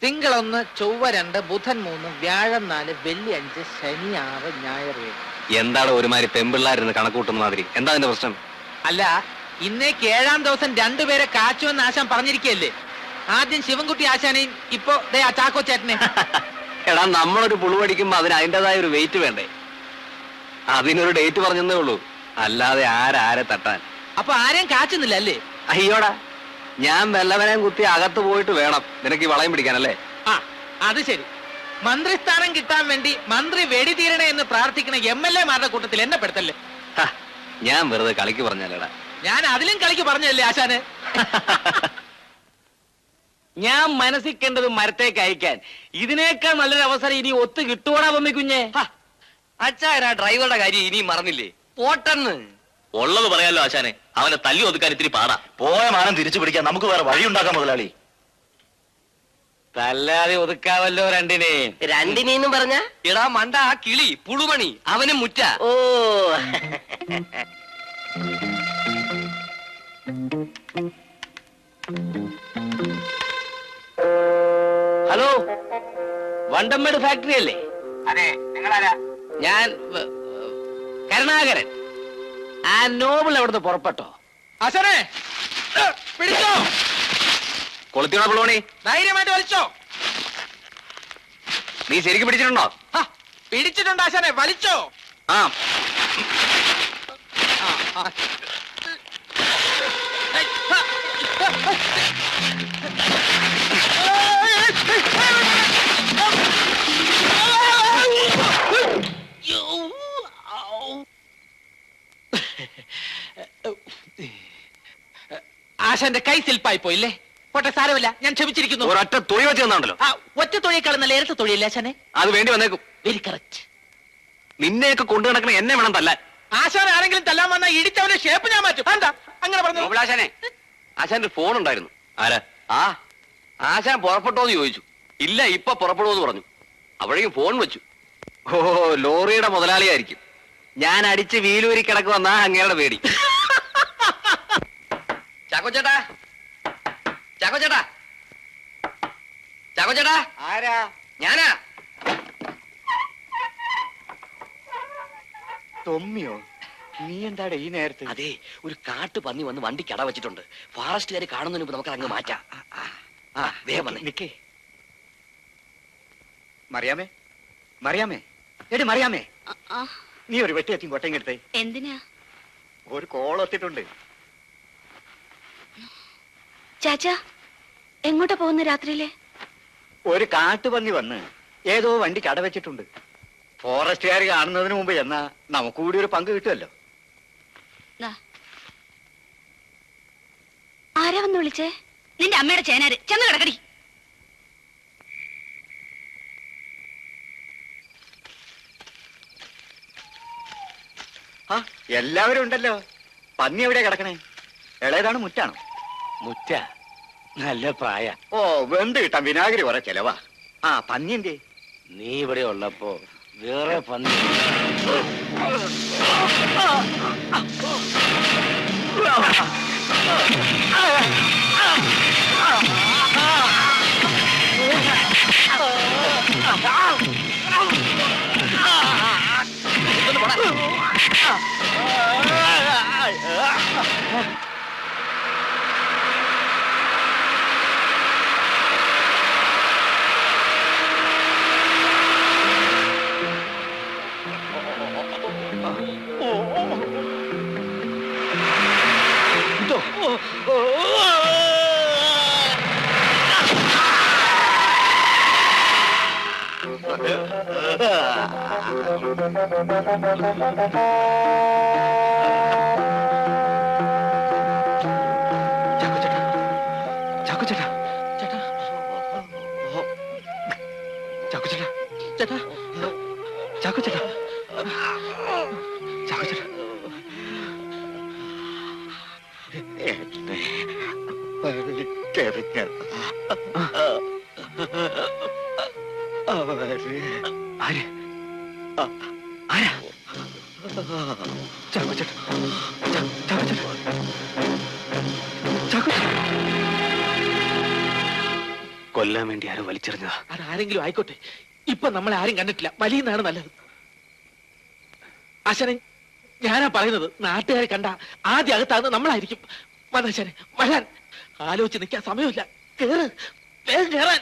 തിങ്കൾ 1, ചൊവ്വ 2, ബുധൻ 3, വ്യാഴം 4, വെള്ളി 5, ശനി 6, ഞായർ 7. എന്താണ് ഒരുമാതിരി പെമ്പിള്ളാരുന്ന് കണക്കൂട്ടുന്ന മാതിരി? എന്താ അതിന്റെ പ്രശ്നം? അല്ല, ഇന്നേക്ക് 7-ാം ദിവസം 2 പേരെ കാച്ചുവെന്ന് ആശാൻ പറഞ്ഞിരിക്കല്ലേ? ആദ്യം ശിവൻകുട്ടി ആശാനെയും ഇപ്പൊ ആ ചാക്കോ ചേട്ടനെ. എടാ, നമ്മളൊരു പുളുവടിക്കുമ്പോ അതിന് അതിൻ്റെതായ ഒരു വെയിറ്റ് വേണ്ടേ? അതിനൊരു ഡേറ്റ് പറഞ്ഞതേ ഉള്ളൂ, അല്ലാതെ ആരെ തട്ടാൻ. അപ്പൊ ആരെയും കാച്ചുന്നില്ല അല്ലേ? അയ്യോടാ, ഞാൻ വല്ലവനെയും കുത്തി അകത്ത് പോയിട്ട് വേണം നിനക്ക് ഈ വളയം പിടിക്കാനല്ലേ? ആ, അത് ശരി. മന്ത്രിസ്ഥാനം കിട്ടാൻ വേണ്ടി മന്ത്രി വെടിതീരണേ എന്ന് പ്രാർത്ഥിക്കുന്ന MLA മാരുടെ കൂട്ടത്തിൽ എന്നെ പെടുത്തല്ലേ? ഞാൻ വെറുതെ കളിക്ക് പറഞ്ഞല്ലേടാ. ഞാൻ അതിലും കളിക്ക് പറഞ്ഞല്ലേ ആശാന്? ഞാൻ മനസ്സിൽ കണ്ടത് മരത്തേക്ക് അയക്കാൻ ഇതിനേക്കാൾ നല്ലൊരു അവസരം ഇനി ഒത്തു കിട്ടുവോടാ മമ്മി കുഞ്ഞെ? അച്ഛാ, ഡ്രൈവറുടെ കാര്യം ഇനിയും മറന്നില്ലേ? പോട്ടെന്ന് ഉള്ളത് പറയാലോ ആശാനെ. അവനെ തല്ലി ഒതുക്കാൻ ഇത്തിരി പാടാ. പോയ മാനം തിരിച്ചു പിടിക്കാൻ നമുക്ക് വേറെ വഴി ഉണ്ടാക്കാം മുതലാളി. തല്ലാതെ ഒതുക്കാവല്ലോ രണ്ടിനെന്നും പറഞ്ഞ എടാ മണ്ട, ആ കിളി പുളുമണി അവനും മുറ്റ. ഓ ഹലോ, വണ്ടമ്മേട് ഫാക്ടറി അല്ലേ? അതെ, നിങ്ങളാരാ? ഞാൻ കരുണാകരൻ. ആ നോബിൾ അവിടുന്ന് പുറപ്പെട്ടോ? ആശാനെ പിടിച്ചോ, കൊളുത്തിയോടാ പുളുമണി? ധൈര്യമായിട്ട് വലിച്ചോ. നീ ശരിക്കും പിടിച്ചിട്ടുണ്ടോ? പിടിച്ചിട്ടുണ്ട് ആശാനെ, വലിച്ചോ. ആ, ആശാന്റെ കൈ സിൽപ്പായി പോയില്ലേ? പോട്ടെ, സാരമില്ല, ഞാൻ ക്ഷമിച്ചിരിക്കുന്നു. ഒരൊറ്റ തൊഴി വെച്ച് തന്നാണ്ടല്ലോ. ഒറ്റ തൊഴിയേക്കാൾ നല്ല ഇരട്ട തൊഴിയല്ലേ ആശാനെ? അത് വേണ്ടി വന്നേക്കും. Very correct. നിന്നെയൊക്കെ കൊണ്ടു നടക്കണ എന്നെ വേണം തല്ലാൻ. ആശാൻ ആരെങ്കിലും തല്ലാൻ വന്നാൽ ഇടിച്ചവന്റെ ഷേപ്പ് ഞാൻ മാറ്റും. എന്താ അങ്ങനെ പറഞ്ഞു? ആശാനെ, ആശാന്റെ ഫോൺ ഉണ്ടായിരുന്നു. ആരാ? ആശാൻ പുറപ്പെട്ടോന്ന് ചോദിച്ചു. ഇല്ല, ഇപ്പൊ പുറപ്പെടുമെന്ന് പറഞ്ഞു. അപ്പോഴേക്കും ഫോൺ വെച്ചു. ഓ, ലോറിയുടെ മുതലാളിയായിരിക്കും. ഞാൻ അടിച്ച് വീലൂരി കിടക്ക് വന്നാ അങ്ങേരുടെ പേടി. ചാക്കോ ചേട്ടാ, ചാക്കോ ചേട്ടാ, ചാക്കോ ചേട്ടാ. ആരാ? ഞാനാ. തൊമ്മിയോ? നീ എന്താടെ ഈ നേരത്തെ? അതെ, ഒരു കാട്ടു പന്നി വന്ന് വണ്ടി കട വെച്ചിട്ടുണ്ട്. ഫോറസ്റ്റുകാർ കാണുന്നതിന് മുമ്പ് നമുക്ക് അങ്ങ് മാറ്റാം. വേഗം വന്നേ. നിക്കേ. മറിയാമേ, മറിയാമേ, എടി മറിയാമേ, നീ ഒരു വെട്ടിയച്ചും കൊട്ടയും എടുത്തേ. എന്തിനാ? ഒരു കോളെത്തിട്ടുണ്ട്. ചാച്ചാ, എങ്ങോട്ടാ പോകുന്ന രാത്രിയിലെ? ഒരു കാട്ടുപന്നി വന്ന് ഏതോ വണ്ടി കട വെച്ചിട്ടുണ്ട്. ഫോറസ്റ്റുകാർ കാണുന്നതിന് മുമ്പ് എന്നാ നമുക്ക് കൂടി ഒരു പങ്ക് കിട്ടുമല്ലോ. ആരാ വന്ന് വിളിച്ചേ? നിന്റെ അമ്മയുടെ ചേനാര്. ചെന്ന് കിടക്കടി. എല്ലാവരും ഉണ്ടല്ലോ. പന്നി എവിടെയാ കിടക്കണേ? ഇളയതാണ്, മുറ്റാണോ? മുറ്റ നല്ല പ്രായ. ഓ, വെന്ത് കിട്ടാൻ വിനാഗിരി കുറെ ചെലവാ. പന്നി എന്തേ? നീ ഇവിടെ ഉള്ളപ്പോ വേറെ പന്നി. കൊല്ലാൻ വേണ്ടി ആരോ വലിച്ചെറിഞ്ഞതാ. അതാരെങ്കിലും ആയിക്കോട്ടെ, ഇപ്പൊ നമ്മളെ ആരും കണ്ടിട്ടില്ല, വലിയുന്നതാണ് നല്ലത്. ആശാനെ, ഞാനാ പറയുന്നത്, നാട്ടുകാരെ കണ്ട ആദ്യം അകത്താകുന്നത് നമ്മളായിരിക്കും. വന്നാശാനെ, വരാൻ. ആലോചിച്ച് നിൽക്കാൻ സമയമില്ല. കേറ്, വേഗം കേറാൻ.